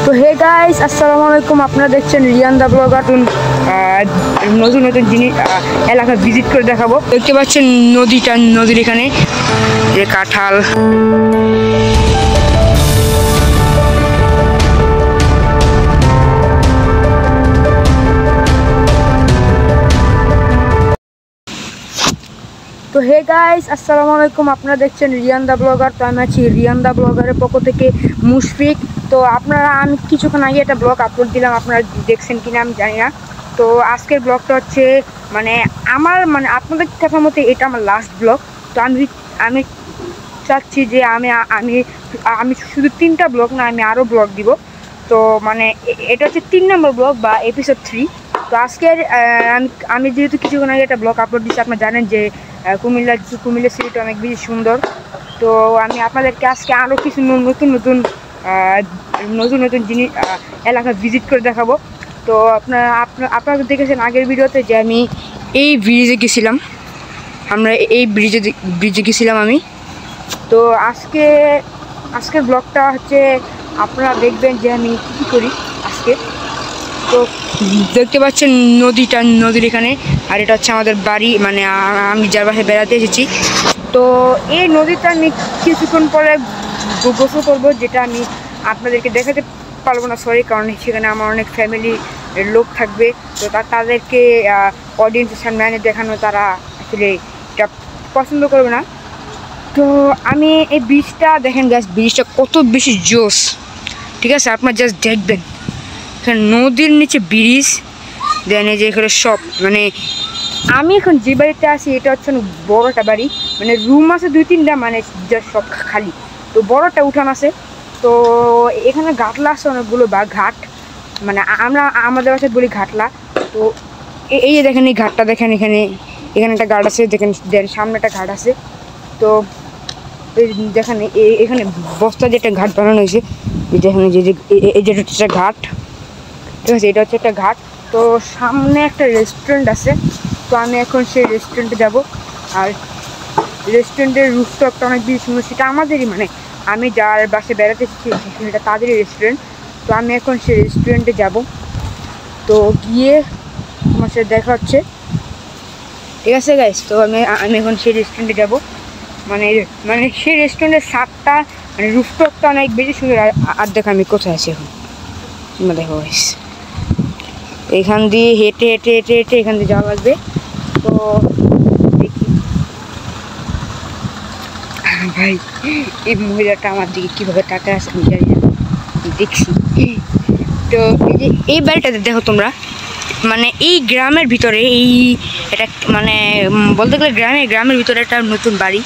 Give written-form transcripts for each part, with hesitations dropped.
তো hey guys, আসসালামু আলাইকুম। আপনারা দেখছেন রিয়ান দা ব্লগার। নতুন নতুন জিনিস এলাকা ভিজিট করে দেখাবো। দেখতে পাচ্ছেন নদীর এখানে যে কাঁঠাল, তো হে গাইস, আসসালামু আলাইকুম। আপনারা দেখছেন রিয়ান দা ব্লগার। তো আমি আছি রিয়ান দা ব্লগারের পক্ষ থেকে মুশফিক। তো আমি কিছুক্ষণ আগে একটা ব্লগ আপলোড দিলাম, আপনারা দেখছেন কিনা আমি জানি না। তো আজকের ব্লগটা হচ্ছে আপনাদের কথা মতে এটা আমার লাস্ট ব্লগ। তো আমি চাচ্ছি যে আমি শুধু 3টা ব্লগ না, আমি আরও ব্লগ দিব। তো এটা হচ্ছে 3 নম্বর ব্লগ বা এপিসোড 3। তো আজকের আমি যেহেতু কিছুক্ষণ আগে একটা ব্লগ আপলোড দিচ্ছি, আপনারা জানেন যে কুমিল্লা সিটিটা অনেক বেশি সুন্দর। তো আমি আপনাদেরকে আজকে আরও কিছু নতুন নতুন জিনিস এলাকা ভিজিট করে দেখাবো। তো আপনারা দেখেছেন আগের ভিডিওতে যে আমি এই ব্রিজে গেছিলাম, ব্রিজে গেছিলাম আমি। তো আজকের ব্লগটা হচ্ছে আপনারা দেখবেন যে আমি কী করি আজকে। তো দেখতে পাচ্ছেন নদীর এখানে, আর এটা হচ্ছে আমাদের বাড়ি, আমি যার বাসায় বেড়াতে এসেছি। তো এই নদীটা আমি কিছুক্ষণ পরে গোসল করবো, যেটা আমি আপনাদেরকে দেখাতে পারবো না, সরি, কারণ সেখানে আমার অনেক ফ্যামিলি লোক থাকবে। তো তাদেরকে অডিয়েন্সের সামনে দেখানো তারা আসলে এটা পছন্দ করবে না। তো আমি এই ব্রিজটা দেখেন গাছ, ব্রিজটা কত বেশি জোস, ঠিক আছে? আপনার জাস্ট দেখবেন এখানে নদীর নিচে ব্রিজ, দেন এই যে এখানে সব আমি এখন যে বাড়িতে আছি এটা হচ্ছে বড় একটা বাড়ি, রুম আছে 2-3টা, জাস্ট সব খালি। তো বড় একটা উঠান আছে। তো এখানে ঘাটলা আছে অনেকগুলো, বা ঘাট, আমরা আমাদের বাসায় বলি ঘাটলা। তো এই যে দেখেন এই ঘাটটা দেখেন, এখানে একটা ঘাট আছে, দেখেন দেন সামনে একটা ঘাট আছে। তো দেখেন এখানে বস্তা দিয়ে একটা ঘাট বানানো হয়েছে, দেখেন এই যে একটা ঘাট, ঠিক আছে? এটা হচ্ছে একটা ঘাট। তো সামনে একটা রেস্টুরেন্ট আছে। তো আমি এখন সেই রেস্টুরেন্টে যাব। আর রেস্টুরেন্টের রুফটপটা অনেক বেশি সুন্দর, সেটা আমাদেরই, আমি যার বাসায় বেড়াতে এসেছি সেটা তাদেরই রেস্টুরেন্ট। তো আমি এখন সেই রেস্টুরেন্টে যাব। তো গিয়ে আমার সাথে দেখা হচ্ছে, ঠিক আছে গাইস? তো আমি এখন সেই রেস্টুরেন্টে যাব। সেই রেস্টুরেন্টের স্বাদটা, রুফটপটা অনেক বেশি সুন্দর। আর দেখো আমি কোথায় আছি এখন, দেখো গাইস, এখান দিয়ে হেঁটে এখান দিয়ে যাওয়া লাগবে। তো দেখি ভাই, এই মহিলাটা আমার দিকে কীভাবে টাকা আছে আমি জানি না, দেখছি। তো এই বাড়িটাতে দেখো তোমরা, এই গ্রামের ভিতরে এটা বলতে গেলে গ্রামের ভিতরে একটা নতুন বাড়ি,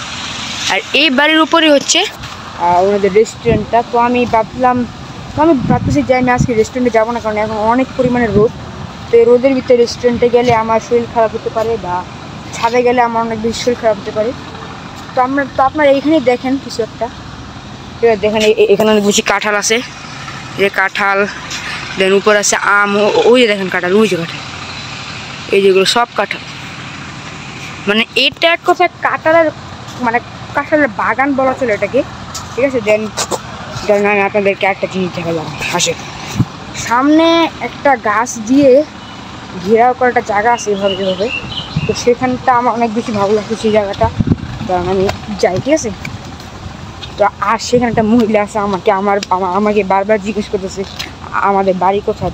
আর এই বাড়ির উপরেই হচ্ছে ওনাদের রেস্টুরেন্টটা। তো আমি ভাবতেছি যে আমি আজকে রেস্টুরেন্টে যাবো না, কারণ এখন অনেক পরিমাণে রোদ। তো এই রোদের ভিতরে রেস্টুরেন্টে গেলে আমার শরীর খারাপ হতে পারে, বা ছাদে গেলে আমার অনেক বেশি শরীর খারাপ হতে পারে। তো আপনারা এইখানেই দেখেন কিছু একটা, ঠিক আছে? দেখেন এখানে অনেক বেশি কাঁঠাল আছে, যে কাঁঠাল, দেন উপর আছে আম, ওই যে দেখেন কাঁঠাল, ওই যে কাঁঠাল, এই যেগুলো সব কাঁঠাল, এটা এক কথা কাঁঠালের বাগান বলা চলে এটাকে, ঠিক আছে? দেন আমি আপনাদেরকে একটা জিনিস দেখালাম, আসে সামনে একটা গাছ দিয়ে ঘেরাও করা একটা জায়গা আছে এভাবে। তো সেখানটা আমার অনেক বেশি ভালো লাগছে সেই জায়গাটা, কারণ আমি যাই, ঠিক আছে? তো আর সেখানে একটা মহিলা আছে, আমাকে বারবার জিজ্ঞেস করতেছে আমাদের বাড়ি কোথায়।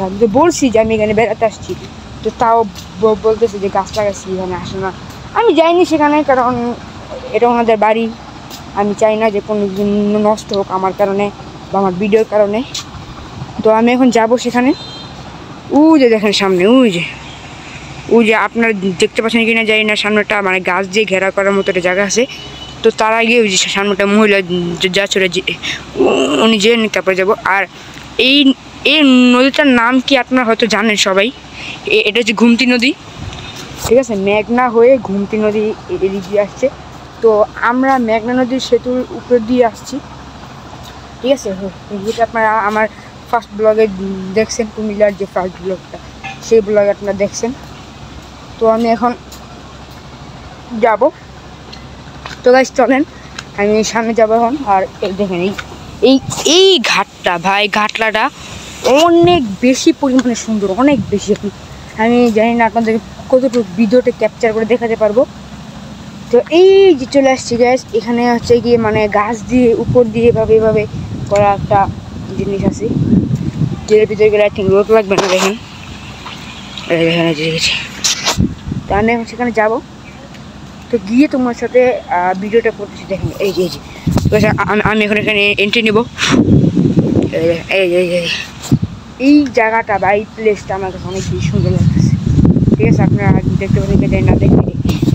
আমি তো বলছি যে আমি এখানে বেড়াতে আসছি, তো তাও বলতেছে যে গাছ লাগাচ্ছি, এখানে আসে না। আমি যাইনি সেখানে, কারণ এটা ওনাদের বাড়ি। আমি চাই না যে কোনো নষ্ট হোক আমার কারণে বা আমার ভিডিওর কারণে। তো আমি এখন যাব সেখানে। ওই যে দেখেন সামনে, ওই যে আপনারা দেখতে পাচ্ছেন কিনা জানি না, সামনেটা গাছ দিয়ে ঘেরা করার মতো একটা জায়গা আছে। তো তার আগে ওই যে সামনেটা মহিলা যাচ্ছিল, উনি যেয়ে তারপরে যাবো। আর এই নদীটার নাম কি আপনারা হয়তো জানেন সবাই, এটা হচ্ছে ঘুমতি নদী, ঠিক আছে? মেঘনা হয়ে ঘুমতি নদী এদিক দিয়ে আসছে। তো আমরা মেঘনা নদীর সেতুর উপর দিয়ে আসছি, ঠিক আছে? যেটা আপনারা আমার ফার্স্ট ব্লগে দেখছেন, কুমিল্লার যে ফার্স্ট ব্লগটা, সেই ব্লগে আপনারা দেখছেন। তো আমি এখন যাব। তো গাইস চলেন আমি সামনে যাবো এখন। আর দেখেন এই ঘাটটা ঘাটলাটা ভাই, ঘাটলাটা অনেক বেশি পরিমাণে সুন্দর, অনেক বেশি। আমি জানি না আপনাদের কতটুকু ভিডিওতে ক্যাপচার করে দেখাতে পারবো। তো এই যে চলে আসছি গ্যাস, এখানে হচ্ছে গিয়ে মানে গাছ দিয়ে উপর দিয়ে এভাবে করা একটা জিনিস আছে, যের ভিতরে গেলে ঠিক রোদ লাগবে না। দেখেন এখানে দেখেছি, তো আমি এখন সেখানে যাবো। তো গিয়ে তোমার সাথে ভিডিওটা করতেছি। দেখেন এই যে আমি এখন এখানে এন্ট্রি নেব। এই জায়গাটা বা এই প্লেসটা আমার কাছে অনেক বেশি সুন্দর লাগতেছে। ঠিক আছে, আপনারা দেখতে পাচ্ছেন না, দেখেন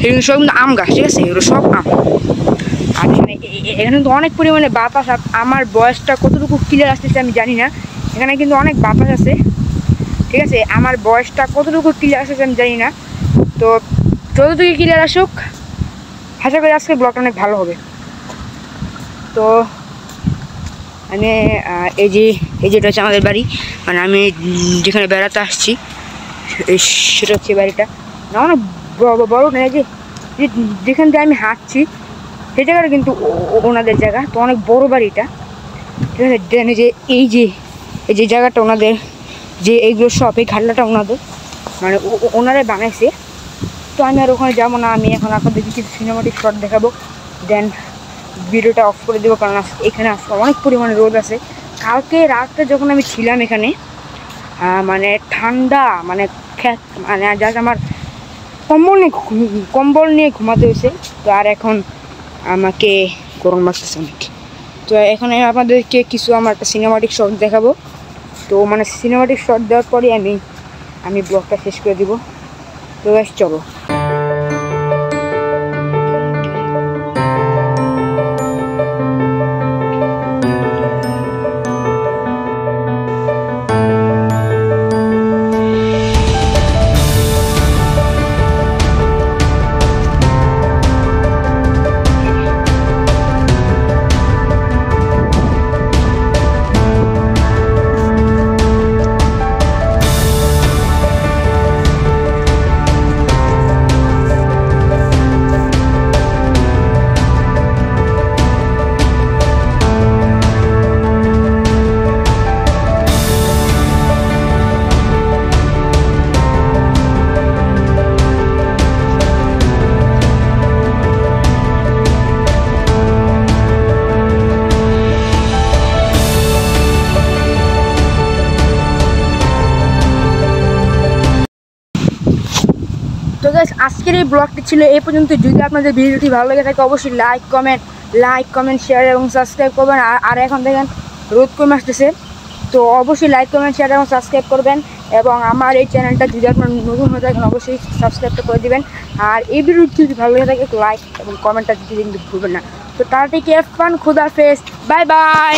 এগুলো সব কিন্তু আম গাছ। ঠিক আছে, এগুলো সব আম। আর এখানে কিন্তু অনেক পরিমাণে বাতাস। আমার বয়সটা কতটুকু ক্লিয়ার আসতেছে আমি জানি না, এখানে কিন্তু অনেক বাতাস আছে। ঠিক আছে, আমার বয়সটা কতটুকু ক্লিয়ার আসতেছে আমি জানি না। তো যতটুকু ক্লিয়ার আসুক, আশা করি আজকের ব্লগটা অনেক ভালো হবে। তো আমি যেটা হচ্ছে আমাদের বাড়ি, মানে আমি যেখানে বেড়াতে আসছি সেটা হচ্ছে বাড়িটা না, অনেক বড় না। এই যে যেখান দিয়ে আমি হাঁটছি সেই জায়গাটা কিন্তু ওনাদের জায়গা। তো অনেক বড় বাড়িটা। ঠিক আছে, এই যে জায়গাটা ওনাদের, যে এইগুলো সব এই ঘাটলাটা ওনাদের, মানে ওনারাই বানাইছে। তো আমি আর ওখানে যাবো না, আমি এখন আপনাদের কিছু সিনেমাটিক শট দেখাবো, দেন ভিডিওটা অফ করে দেবো। কারণ এখানে আসলে অনেক পরিমাণে রোদ আছে। কালকে রাতে যখন আমি ছিলাম এখানে, মানে ঠান্ডা, মানে জাস্ট আমার কম্বল নিয়ে ঘুমাতে হয়েছে। তো আর এখন আমাকে গরম লাগতেছে অনেক। তো এখন আমি আপনাদেরকে কিছু আমার একটা সিনেমাটিক শট দেখাবো। তো মানে সিনেমাটিক শট দেওয়ার পরে আমি ব্লগটা শেষ করে দিব। তো ব্যাস চলো। তো গাইস, আজকের এই ব্লগটি ছিল এই পর্যন্ত। যদি আপনাদের ভিডিওটি ভালো লেগে থাকে অবশ্যই লাইক কমেন্ট শেয়ার এবং সাবস্ক্রাইব করবেন। আর এখন দেখেন রোদ কমে আসতেছে, তো অবশ্যই লাইক কমেন্ট শেয়ার এবং সাবস্ক্রাইব করবেন। এবং আমার এই চ্যানেলটা যদি আপনার নতুন হয়ে থাকেন অবশ্যই সাবস্ক্রাইবটা করে দেবেন। আর এই ভিডিওটি যদি ভালো লেগে থাকে লাইক এবং কমেন্টটা দিতে কিন্তু ভুলবেন না। তো তার থেকে ফান, খুদা হাফেজ, বাই বাই।